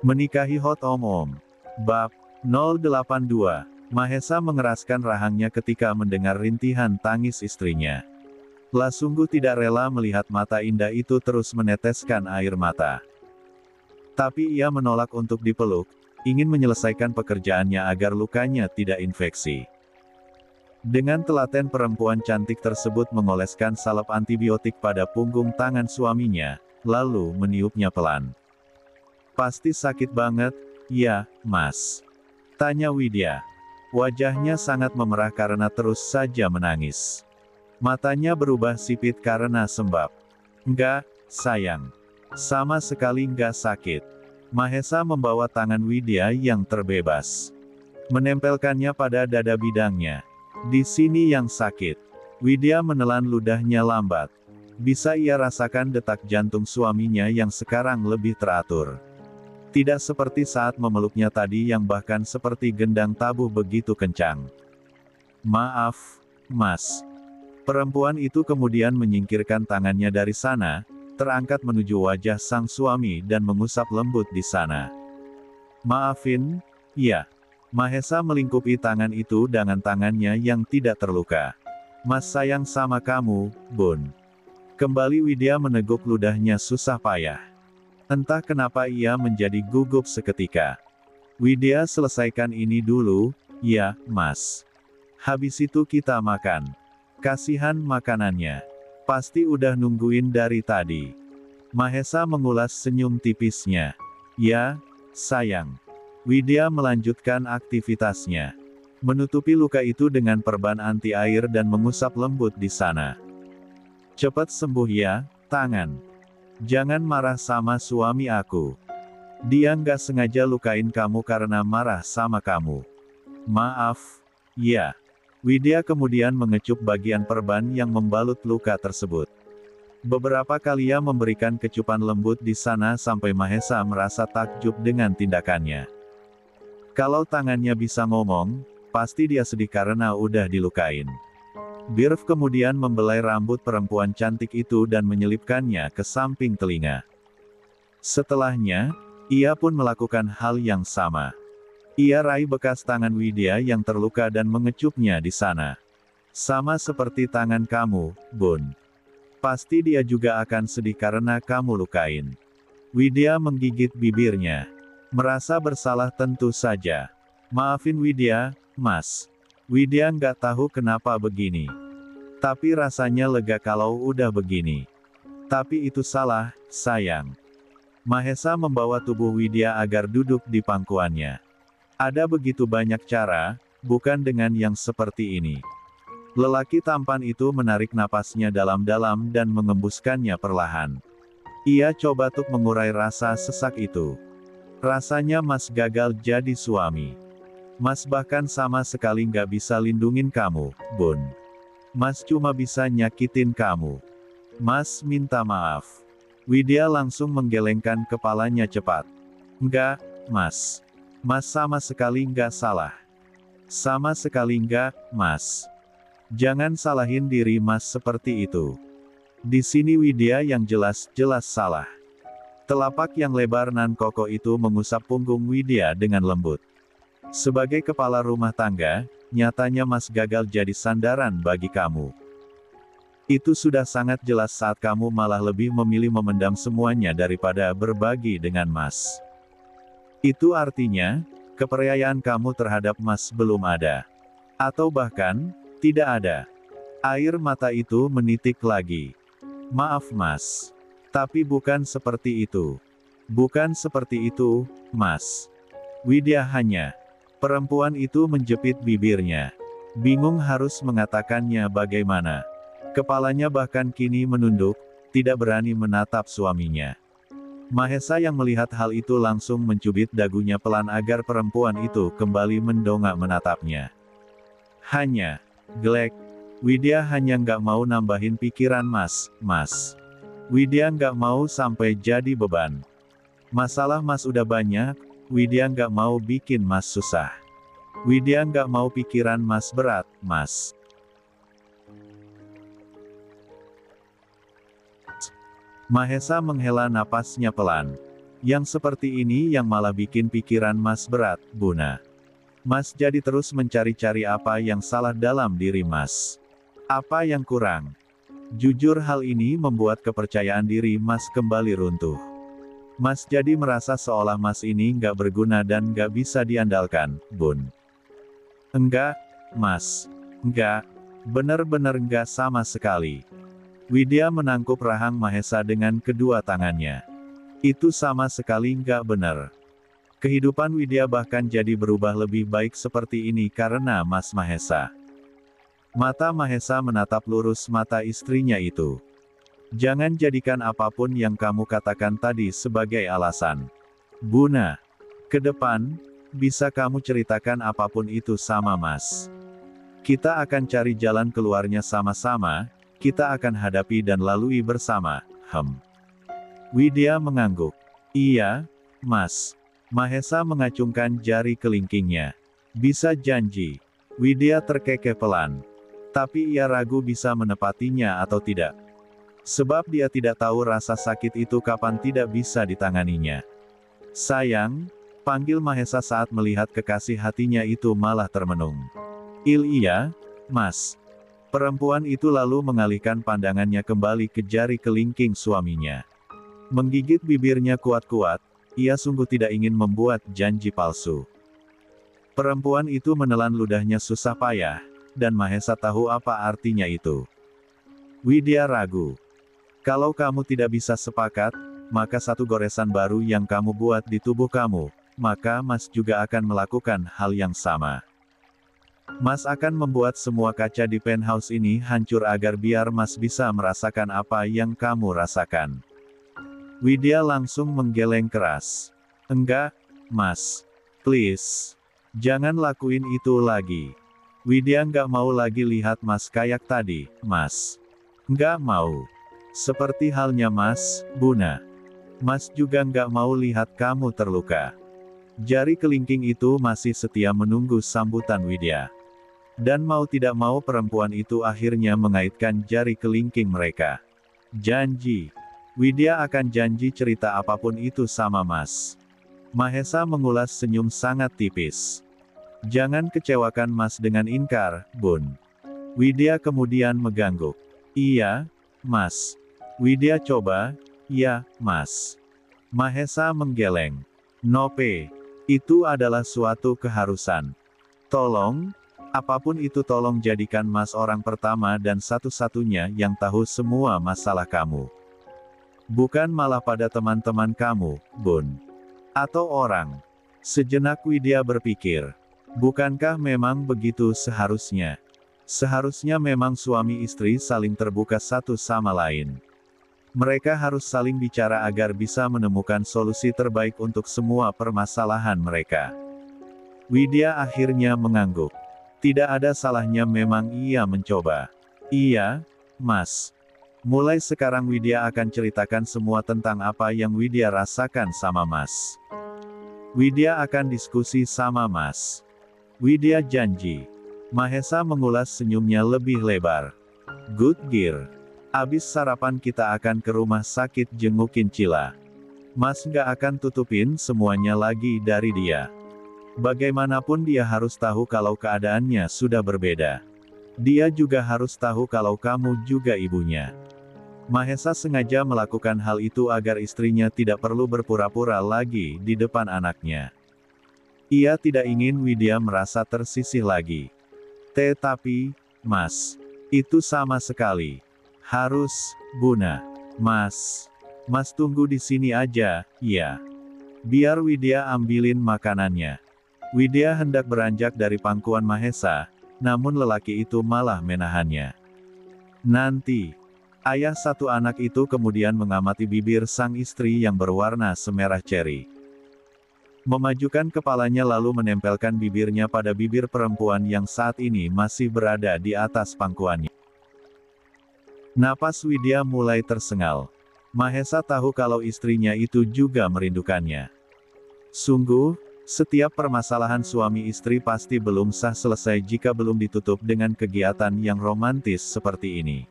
Menikahi Hot Om. Bab 082. Mahesa mengeraskan rahangnya ketika mendengar rintihan tangis istrinya. La sungguh tidak rela melihat mata indah itu terus meneteskan air mata. Tapi ia menolak untuk dipeluk, ingin menyelesaikan pekerjaannya agar lukanya tidak infeksi. Dengan telaten perempuan cantik tersebut mengoleskan salep antibiotik pada punggung tangan suaminya, lalu meniupnya pelan. "Pasti sakit banget, ya, Mas?" tanya Widya. Wajahnya sangat memerah karena terus saja menangis. Matanya berubah sipit karena sembab. "Enggak, sayang. Sama sekali enggak sakit." Mahesa membawa tangan Widya yang terbebas. Menempelkannya pada dada bidangnya. "Di sini yang sakit." Widya menelan ludahnya lambat. Bisa ia rasakan detak jantung suaminya yang sekarang lebih teratur. Tidak seperti saat memeluknya tadi yang bahkan seperti gendang tabuh begitu kencang. "Maaf, Mas." Perempuan itu kemudian menyingkirkan tangannya dari sana, terangkat menuju wajah sang suami dan mengusap lembut di sana. "Maafin, ya." Mahesa melingkupi tangan itu dengan tangannya yang tidak terluka. "Mas sayang sama kamu, Bun." Kembali Widya meneguk ludahnya susah payah. Entah kenapa ia menjadi gugup seketika. "Widya selesaikan ini dulu, ya, Mas. Habis itu kita makan." Kasihan makanannya. Pasti udah nungguin dari tadi. Mahesa mengulas senyum tipisnya. "Ya, sayang." Widya melanjutkan aktivitasnya. Menutupi luka itu dengan perban anti air dan mengusap lembut di sana. "Cepat sembuh ya, tangan. Jangan marah sama suami aku. Dia nggak sengaja lukain kamu karena marah sama kamu." "Maaf, ya." Widya kemudian mengecup bagian perban yang membalut luka tersebut. Beberapa kali ia memberikan kecupan lembut di sana sampai Mahesa merasa takjub dengan tindakannya. Kalau tangannya bisa ngomong, pasti dia sedih karena udah dilukain. Birf kemudian membelai rambut perempuan cantik itu dan menyelipkannya ke samping telinga. Setelahnya, ia pun melakukan hal yang sama. Ia raih bekas tangan Widya yang terluka dan mengecupnya di sana. "Sama seperti tangan kamu, Bun. Pasti dia juga akan sedih karena kamu lukain." Widya menggigit bibirnya. Merasa bersalah tentu saja. "Maafin Widya, Mas." Widya nggak tahu kenapa begini. Tapi rasanya lega kalau udah begini. "Tapi itu salah, sayang." Mahesa membawa tubuh Widya agar duduk di pangkuannya. "Ada begitu banyak cara, bukan dengan yang seperti ini." Lelaki tampan itu menarik napasnya dalam-dalam dan mengembuskannya perlahan. Ia coba untuk mengurai rasa sesak itu. Rasanya Mas gagal jadi suami. Mas bahkan sama sekali nggak bisa lindungin kamu, Bun. Mas cuma bisa nyakitin kamu. Mas minta maaf." Widya langsung menggelengkan kepalanya cepat. "Enggak, Mas. Mas sama sekali nggak salah. Sama sekali nggak, Mas. Jangan salahin diri Mas seperti itu." Di sini Widya yang jelas-jelas salah. Telapak yang lebar nan kokoh itu mengusap punggung Widya dengan lembut. "Sebagai kepala rumah tangga, nyatanya Mas gagal jadi sandaran bagi kamu. Itu sudah sangat jelas saat kamu malah lebih memilih memendam semuanya daripada berbagi dengan Mas. Itu artinya, kepercayaan kamu terhadap Mas belum ada. Atau bahkan, tidak ada." Air mata itu menitik lagi. "Maaf Mas. Tapi bukan seperti itu. Bukan seperti itu, Mas." Widya hanya. Perempuan itu menjepit bibirnya. Bingung harus mengatakannya bagaimana. Kepalanya bahkan kini menunduk, tidak berani menatap suaminya. Mahesa yang melihat hal itu langsung mencubit dagunya pelan agar perempuan itu kembali mendongak menatapnya. "Hanya. Glek. Widya hanya nggak mau nambahin pikiran Mas. Widya nggak mau sampai jadi beban. Masalah Mas udah banyak, Widya nggak mau bikin Mas susah. Widya nggak mau pikiran Mas berat, Mas." Mahesa menghela napasnya pelan. Yang seperti ini yang malah bikin pikiran Mas berat, Buna. Mas jadi terus mencari-cari apa yang salah dalam diri Mas. Apa yang kurang? Jujur hal ini membuat kepercayaan diri Mas kembali runtuh. Mas jadi merasa seolah Mas ini nggak berguna dan nggak bisa diandalkan, Bun. Enggak, Mas. Enggak. Bener-bener enggak sama sekali. Widya menangkup rahang Mahesa dengan kedua tangannya. Itu sama sekali nggak benar. Kehidupan Widya bahkan jadi berubah lebih baik seperti ini karena Mas Mahesa. Mata Mahesa menatap lurus mata istrinya itu. Jangan jadikan apapun yang kamu katakan tadi sebagai alasan. Buna, ke depan, bisa kamu ceritakan apapun itu sama Mas. Kita akan cari jalan keluarnya sama-sama, kita akan hadapi dan lalui bersama, Widya mengangguk. Iya, Mas. Mahesa mengacungkan jari kelingkingnya. Bisa janji. Widya terkekeh pelan. Tapi ia ragu bisa menepatinya atau tidak. Sebab dia tidak tahu rasa sakit itu kapan tidak bisa ditanganinya. Sayang, panggil Mahesa saat melihat kekasih hatinya itu malah termenung. Iya, Mas. Perempuan itu lalu mengalihkan pandangannya kembali ke jari kelingking suaminya. Menggigit bibirnya kuat-kuat, ia sungguh tidak ingin membuat janji palsu. Perempuan itu menelan ludahnya susah payah, dan Mahesa tahu apa artinya itu. Widya ragu. Kalau kamu tidak bisa sepakat, maka satu goresan baru yang kamu buat di tubuh kamu, maka Mas juga akan melakukan hal yang sama. Mas akan membuat semua kaca di penthouse ini hancur agar biar Mas bisa merasakan apa yang kamu rasakan. Widya langsung menggeleng keras. Enggak, Mas. Please. Jangan lakuin itu lagi. Widya nggak mau lagi lihat Mas kayak tadi, Mas. Nggak mau. Seperti halnya Mas, Buna. Mas juga nggak mau lihat kamu terluka. Jari kelingking itu masih setia menunggu sambutan Widya. Dan mau tidak mau perempuan itu akhirnya mengaitkan jari kelingking mereka. Janji. Widya akan janji cerita apapun itu sama Mas. Mahesa mengulas senyum sangat tipis. Jangan kecewakan Mas dengan ingkar, Bun. Widya kemudian mengangguk. Iya, Mas. Widya coba, ya, Mas. Mahesa menggeleng. Nope. Itu adalah suatu keharusan. Tolong, apapun itu tolong jadikan Mas orang pertama dan satu-satunya yang tahu semua masalah kamu. Bukan malah pada teman-teman kamu, Bun. Atau orang. Sejenak Widya berpikir. Bukankah memang begitu seharusnya? Seharusnya memang suami istri saling terbuka satu sama lain. Mereka harus saling bicara agar bisa menemukan solusi terbaik untuk semua permasalahan mereka. Widya akhirnya mengangguk. Tidak ada salahnya memang ia mencoba. Iya, Mas. Mulai sekarang Widya akan ceritakan semua tentang apa yang Widya rasakan sama Mas. Widya akan diskusi sama Mas. Widya janji. Mahesa mengulas senyumnya lebih lebar. Good gear. Abis sarapan kita akan ke rumah sakit jengukin Cila. Mas nggak akan tutupin semuanya lagi dari dia. Bagaimanapun dia harus tahu kalau keadaannya sudah berbeda. Dia juga harus tahu kalau kamu juga ibunya. Mahesa sengaja melakukan hal itu agar istrinya tidak perlu berpura-pura lagi di depan anaknya. Ia tidak ingin Widya merasa tersisih lagi. Tetapi, Mas, itu sama sekali. Harus, Buna. Mas. Mas tunggu di sini aja, ya. Biar Widya ambilin makanannya. Widya hendak beranjak dari pangkuan Mahesa, namun lelaki itu malah menahannya. Nanti. Ayah satu anak itu kemudian mengamati bibir sang istri yang berwarna semerah ceri. Memajukan kepalanya lalu menempelkan bibirnya pada bibir perempuan yang saat ini masih berada di atas pangkuannya. Napas Widya mulai tersengal. Mahesa tahu kalau istrinya itu juga merindukannya. Sungguh, setiap permasalahan suami istri pasti belum sah selesai jika belum ditutup dengan kegiatan yang romantis seperti ini.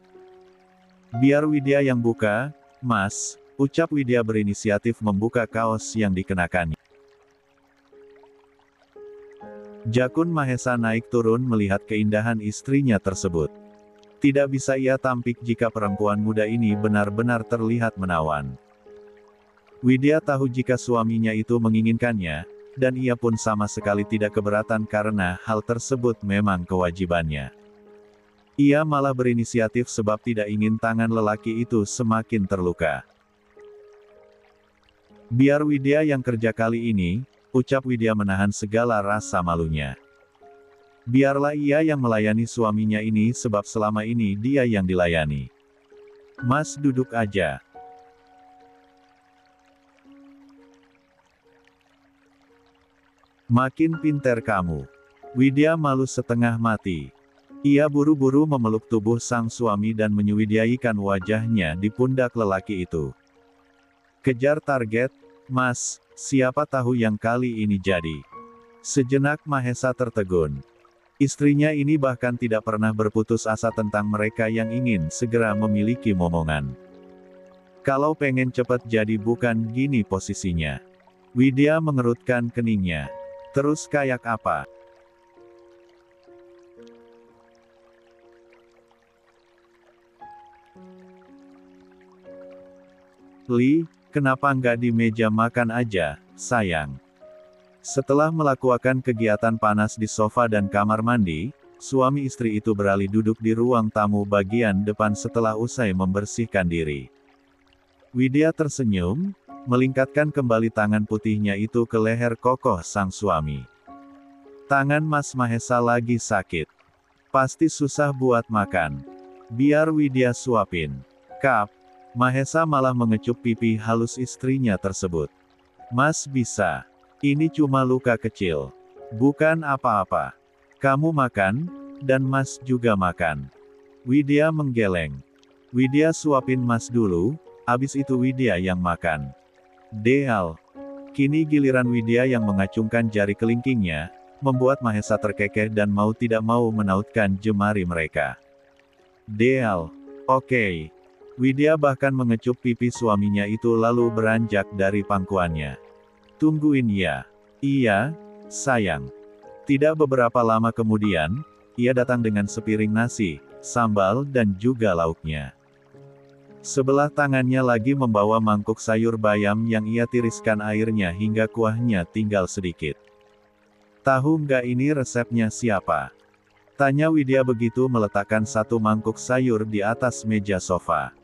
Biar Widya yang buka, Mas, Ucap Widya berinisiatif membuka kaos yang dikenakannya. Jakun Mahesa naik turun melihat keindahan istrinya tersebut. Tidak bisa ia tampik jika perempuan muda ini benar-benar terlihat menawan. Widya tahu jika suaminya itu menginginkannya, dan ia pun sama sekali tidak keberatan karena hal tersebut memang kewajibannya. Ia malah berinisiatif sebab tidak ingin tangan lelaki itu semakin terluka. Biar Widya yang kerja kali ini, ucap Widya menahan segala rasa malunya. Biarlah ia yang melayani suaminya ini sebab selama ini dia yang dilayani. Mas duduk aja. Makin pinter kamu. Widya malu setengah mati. Ia buru-buru memeluk tubuh sang suami dan menyuwidyaikan wajahnya di pundak lelaki itu. Kejar target, Mas, siapa tahu yang kali ini jadi. Sejenak Mahesa tertegun. Istrinya ini bahkan tidak pernah berputus asa tentang mereka yang ingin segera memiliki momongan. Kalau pengen cepat jadi bukan gini posisinya. Widya mengerutkan keningnya. Terus kayak apa? Li, kenapa nggak di meja makan aja, sayang? Setelah melakukan kegiatan panas di sofa dan kamar mandi, suami istri itu beralih duduk di ruang tamu bagian depan setelah usai membersihkan diri. Widya tersenyum, melingkatkan kembali tangan putihnya itu ke leher kokoh sang suami. Tangan Mas Mahesa lagi sakit. Pasti susah buat makan. Biar Widya suapin. Kap. Mahesa malah mengecup pipi halus istrinya tersebut. Mas bisa. Ini cuma luka kecil. Bukan apa-apa. Kamu makan, dan Mas juga makan. Widya menggeleng. Widya suapin Mas dulu, abis itu Widya yang makan. Deal. Kini giliran Widya yang mengacungkan jari kelingkingnya, membuat Mahesa terkekeh dan mau tidak mau menautkan jemari mereka. Deal. Oke. Widya bahkan mengecup pipi suaminya itu lalu beranjak dari pangkuannya. Tungguin ya. Iya, sayang. Tidak beberapa lama kemudian, ia datang dengan sepiring nasi, sambal dan juga lauknya. Sebelah tangannya lagi membawa mangkuk sayur bayam yang ia tiriskan airnya hingga kuahnya tinggal sedikit. Tahu nggak ini resepnya siapa? Tanya Widya begitu meletakkan satu mangkuk sayur di atas meja sofa.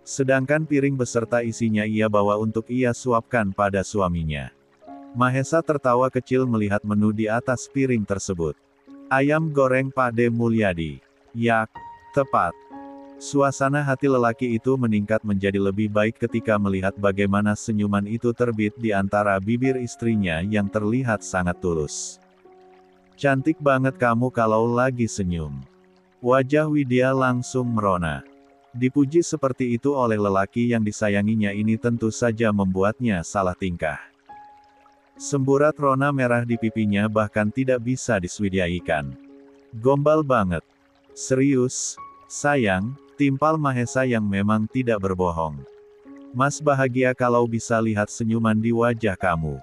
Sedangkan piring beserta isinya ia bawa untuk ia suapkan pada suaminya. Mahesa tertawa kecil melihat menu di atas piring tersebut. Ayam goreng Pakde Mulyadi. Yak, tepat. Suasana hati lelaki itu meningkat menjadi lebih baik ketika melihat bagaimana senyuman itu terbit di antara bibir istrinya yang terlihat sangat tulus. Cantik banget kamu kalau lagi senyum. Wajah Widya langsung merona. Dipuji seperti itu oleh lelaki yang disayanginya ini tentu saja membuatnya salah tingkah. Semburat rona merah di pipinya bahkan tidak bisa diswidyaikan. Gombal banget. Serius, sayang, timpal Mahesa yang memang tidak berbohong. Mas bahagia kalau bisa lihat senyuman di wajah kamu.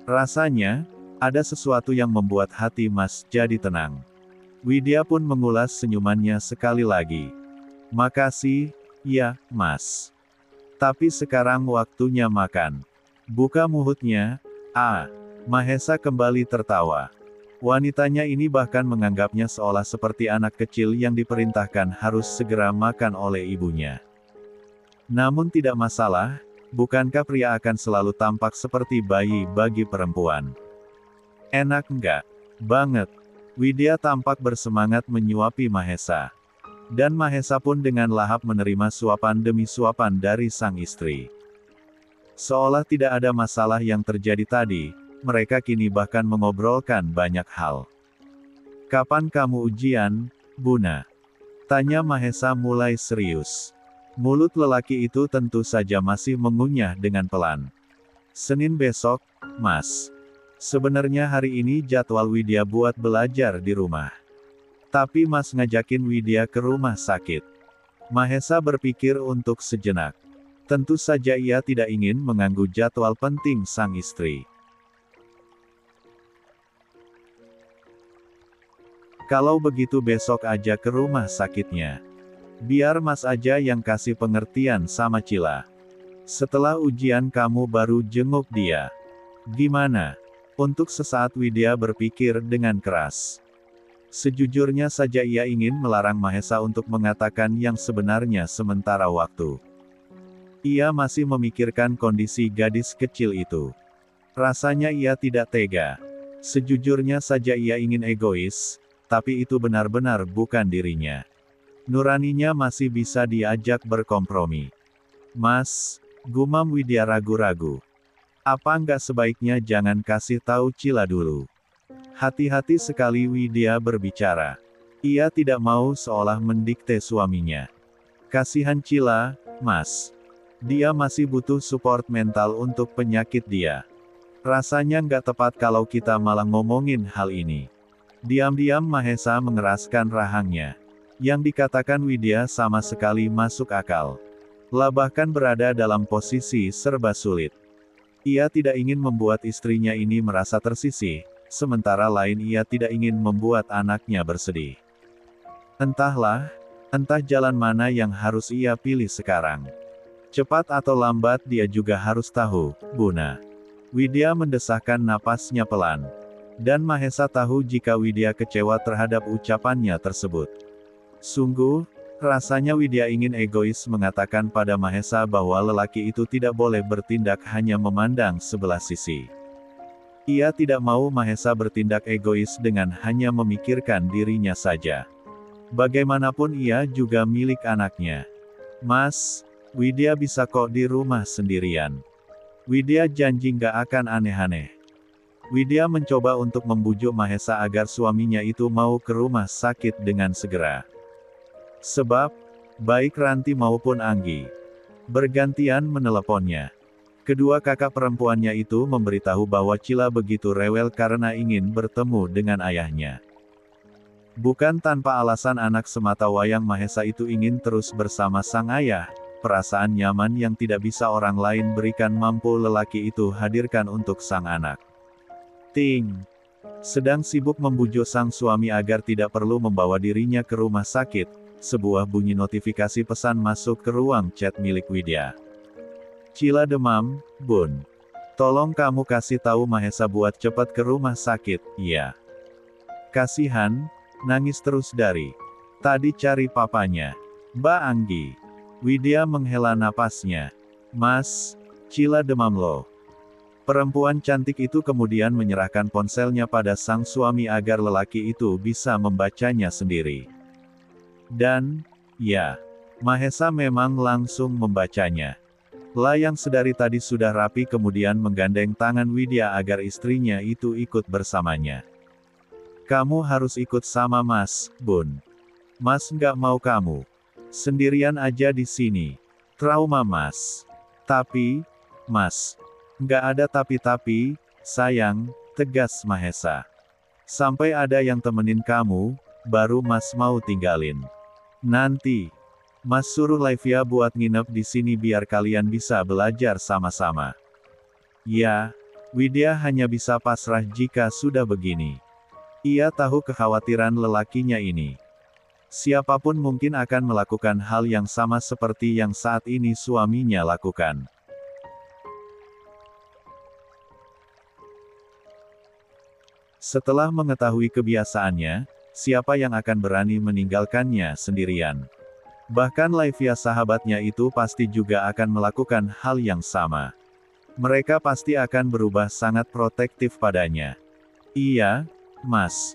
Rasanya, ada sesuatu yang membuat hati Mas jadi tenang. Widya pun mengulas senyumannya sekali lagi. Makasih, ya, Mas. Tapi sekarang waktunya makan. Buka mulutnya. Mahesa kembali tertawa. Wanitanya ini bahkan menganggapnya seolah seperti anak kecil yang diperintahkan harus segera makan oleh ibunya. Namun tidak masalah, bukankah pria akan selalu tampak seperti bayi bagi perempuan? Enak enggak? Banget. Widya tampak bersemangat menyuapi Mahesa. Dan Mahesa pun dengan lahap menerima suapan demi suapan dari sang istri. Seolah tidak ada masalah yang terjadi tadi, mereka kini bahkan mengobrolkan banyak hal. Kapan kamu ujian, Buna? Tanya Mahesa mulai serius. Mulut lelaki itu tentu saja masih mengunyah dengan pelan. Senin besok, Mas. Sebenarnya hari ini jadwal Widya buat belajar di rumah. Tapi Mas ngajakin Widya ke rumah sakit. Mahesa berpikir untuk sejenak. Tentu saja ia tidak ingin mengganggu jadwal penting sang istri. Kalau begitu besok aja ke rumah sakitnya. Biar Mas aja yang kasih pengertian sama Cila. Setelah ujian kamu baru jenguk dia. Gimana? Untuk sesaat Widya berpikir dengan keras. Sejujurnya saja ia ingin melarang Mahesa untuk mengatakan yang sebenarnya sementara waktu. Ia masih memikirkan kondisi gadis kecil itu. Rasanya ia tidak tega. Sejujurnya saja ia ingin egois, tapi itu benar-benar bukan dirinya. Nuraninya masih bisa diajak berkompromi. Mas, gumam Widya ragu-ragu. Apa nggak sebaiknya jangan kasih tahu Cila dulu? Hati-hati sekali Widya berbicara. Ia tidak mau seolah mendikte suaminya. Kasihan Cila, Mas. Dia masih butuh support mental untuk penyakit dia. Rasanya nggak tepat kalau kita malah ngomongin hal ini. Diam-diam Mahesa mengeraskan rahangnya. Yang dikatakan Widya sama sekali masuk akal. Lah bahkan berada dalam posisi serba sulit. Ia tidak ingin membuat istrinya ini merasa tersisih, sementara lain ia tidak ingin membuat anaknya bersedih. Entah jalan mana yang harus ia pilih sekarang. Cepat atau lambat dia juga harus tahu, Buna. Widya mendesahkan napasnya pelan. Dan Mahesa tahu jika Widya kecewa terhadap ucapannya tersebut. Sungguh, rasanya Widya ingin egois mengatakan pada Mahesa bahwa lelaki itu tidak boleh bertindak hanya memandang sebelah sisi. Ia tidak mau Mahesa bertindak egois dengan hanya memikirkan dirinya saja. Bagaimanapun ia juga milik anaknya. Mas, Widya bisa kok di rumah sendirian. Widya janji nggak akan aneh-aneh. Widya mencoba untuk membujuk Mahesa agar suaminya itu mau ke rumah sakit dengan segera. Sebab, baik Ranti maupun Anggi bergantian meneleponnya. Kedua kakak perempuannya itu memberitahu bahwa Cila begitu rewel karena ingin bertemu dengan ayahnya. Bukan tanpa alasan anak semata wayang Mahesa itu ingin terus bersama sang ayah, perasaan nyaman yang tidak bisa orang lain berikan mampu lelaki itu hadirkan untuk sang anak. Ting. Sedang sibuk membujuk sang suami agar tidak perlu membawa dirinya ke rumah sakit, sebuah bunyi notifikasi pesan masuk ke ruang chat milik Widya. Cila demam, Bun. Tolong kamu kasih tahu Mahesa buat cepat ke rumah sakit, ya. Kasihan, nangis terus dari tadi cari papanya. Mbak Anggi. Widya menghela napasnya. Mas, Cila demam loh. Perempuan cantik itu kemudian menyerahkan ponselnya pada sang suami agar lelaki itu bisa membacanya sendiri. Dan, ya, Mahesa memang langsung membacanya. Lah yang sedari tadi sudah rapi kemudian menggandeng tangan Widya agar istrinya itu ikut bersamanya. Kamu harus ikut sama Mas, Bun. Mas nggak mau kamu sendirian aja di sini. Trauma Mas. Tapi, Mas. Nggak ada tapi-tapi, sayang, tegas Mahesa. Sampai ada yang temenin kamu, baru Mas mau tinggalin. Nanti, Mas suruh Laivia buat nginep di sini biar kalian bisa belajar sama-sama. Ya, Widya hanya bisa pasrah jika sudah begini. Ia tahu kekhawatiran lelakinya ini. Siapapun mungkin akan melakukan hal yang sama seperti yang saat ini suaminya lakukan. Setelah mengetahui kebiasaannya, siapa yang akan berani meninggalkannya sendirian? Bahkan Laivia sahabatnya itu pasti juga akan melakukan hal yang sama. Mereka pasti akan berubah sangat protektif padanya. Iya, Mas.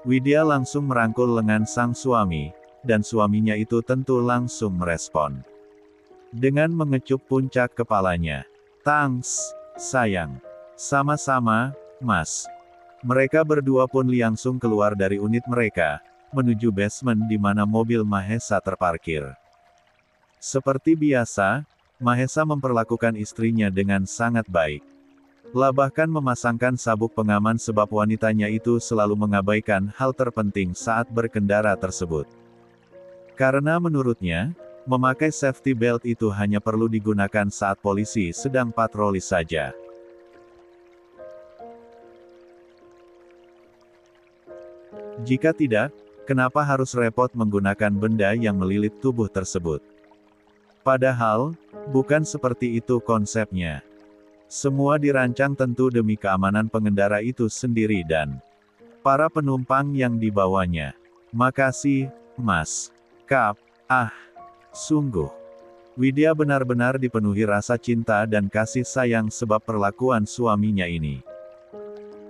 Widya langsung merangkul lengan sang suami, dan suaminya itu tentu langsung merespon. Dengan mengecup puncak kepalanya. Thanks, sayang. Sama-sama, Mas. Mereka berdua pun langsung keluar dari unit mereka, menuju basement di mana mobil Mahesa terparkir. Seperti biasa, Mahesa memperlakukan istrinya dengan sangat baik. Lah bahkan memasangkan sabuk pengaman sebab wanitanya itu selalu mengabaikan hal terpenting saat berkendara tersebut. Karena menurutnya, Memakai safety belt itu hanya perlu digunakan saat polisi sedang patroli saja. Jika tidak, kenapa harus repot menggunakan benda yang melilit tubuh tersebut? Padahal, bukan seperti itu konsepnya. Semua dirancang tentu demi keamanan pengendara itu sendiri dan para penumpang yang dibawanya. Makasih, Mas. Kap. Sungguh. Widya benar-benar dipenuhi rasa cinta dan kasih sayang sebab perlakuan suaminya ini.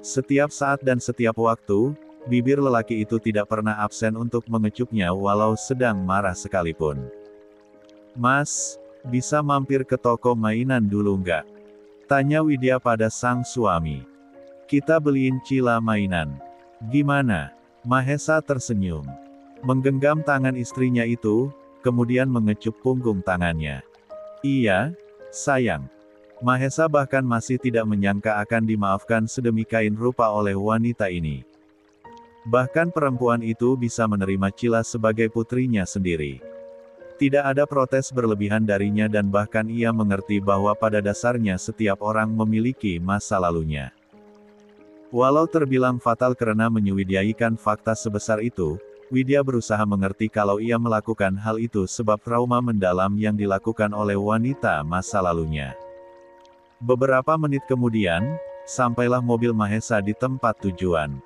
Setiap saat dan setiap waktu, bibir lelaki itu tidak pernah absen untuk mengecupnya walau sedang marah sekalipun. Mas, bisa mampir ke toko mainan dulu nggak? Tanya Widya pada sang suami. Kita beliin Cila mainan. Gimana? Mahesa tersenyum. Menggenggam tangan istrinya itu, kemudian mengecup punggung tangannya. Iya, sayang. Mahesa bahkan masih tidak menyangka akan dimaafkan sedemikian rupa oleh wanita ini. Bahkan perempuan itu bisa menerima Cila sebagai putrinya sendiri. Tidak ada protes berlebihan darinya dan bahkan ia mengerti bahwa pada dasarnya setiap orang memiliki masa lalunya. Walau terbilang fatal karena menyuwidyaikan fakta sebesar itu, Widya berusaha mengerti kalau ia melakukan hal itu sebab trauma mendalam yang dilakukan oleh wanita masa lalunya. Beberapa menit kemudian, sampailah mobil Mahesa di tempat tujuan.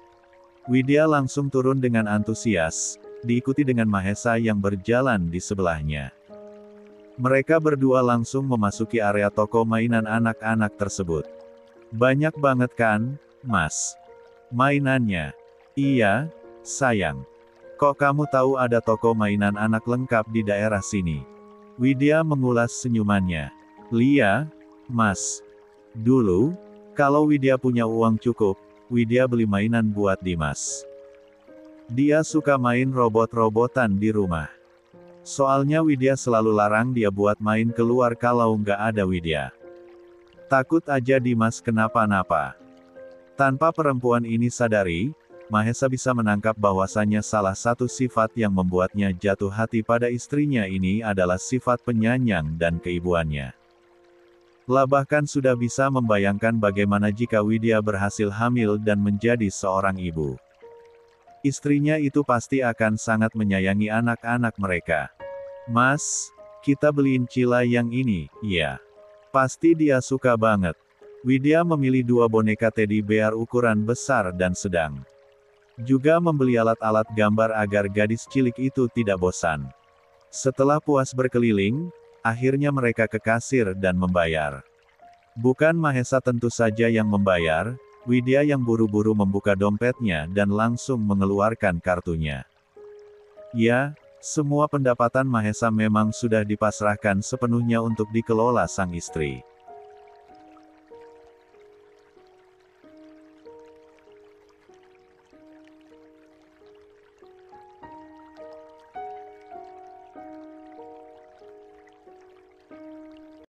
Widya langsung turun dengan antusias, diikuti dengan Mahesa yang berjalan di sebelahnya. Mereka berdua langsung memasuki area toko mainan anak-anak tersebut. Banyak banget kan, Mas? Mainannya? Iya, sayang. Kok kamu tahu ada toko mainan anak lengkap di daerah sini? Widya mengulas senyumannya. Lia, Mas. Dulu, kalau Widya punya uang cukup, Widya beli mainan buat Dimas. Dia suka main robot-robotan di rumah. Soalnya Widya selalu larang dia buat main keluar kalau nggak ada Widya. Takut aja Dimas kenapa-napa. Tanpa perempuan ini sadari, Mahesa bisa menangkap bahwasannya salah satu sifat yang membuatnya jatuh hati pada istrinya ini adalah sifat penyayang dan keibuannya. Lah bahkan sudah bisa membayangkan bagaimana jika Widya berhasil hamil dan menjadi seorang ibu. Istrinya itu pasti akan sangat menyayangi anak-anak mereka. Mas, kita beliin Cila yang ini, ya. Pasti dia suka banget. Widya memilih 2 boneka teddy bear ukuran besar dan sedang. Juga membeli alat-alat gambar agar gadis cilik itu tidak bosan. Setelah puas berkeliling, akhirnya mereka ke kasir dan membayar. Bukan Mahesa tentu saja yang membayar, Widya yang buru-buru membuka dompetnya dan langsung mengeluarkan kartunya. Ya, semua pendapatan Mahesa memang sudah dipasrahkan sepenuhnya untuk dikelola sang istri.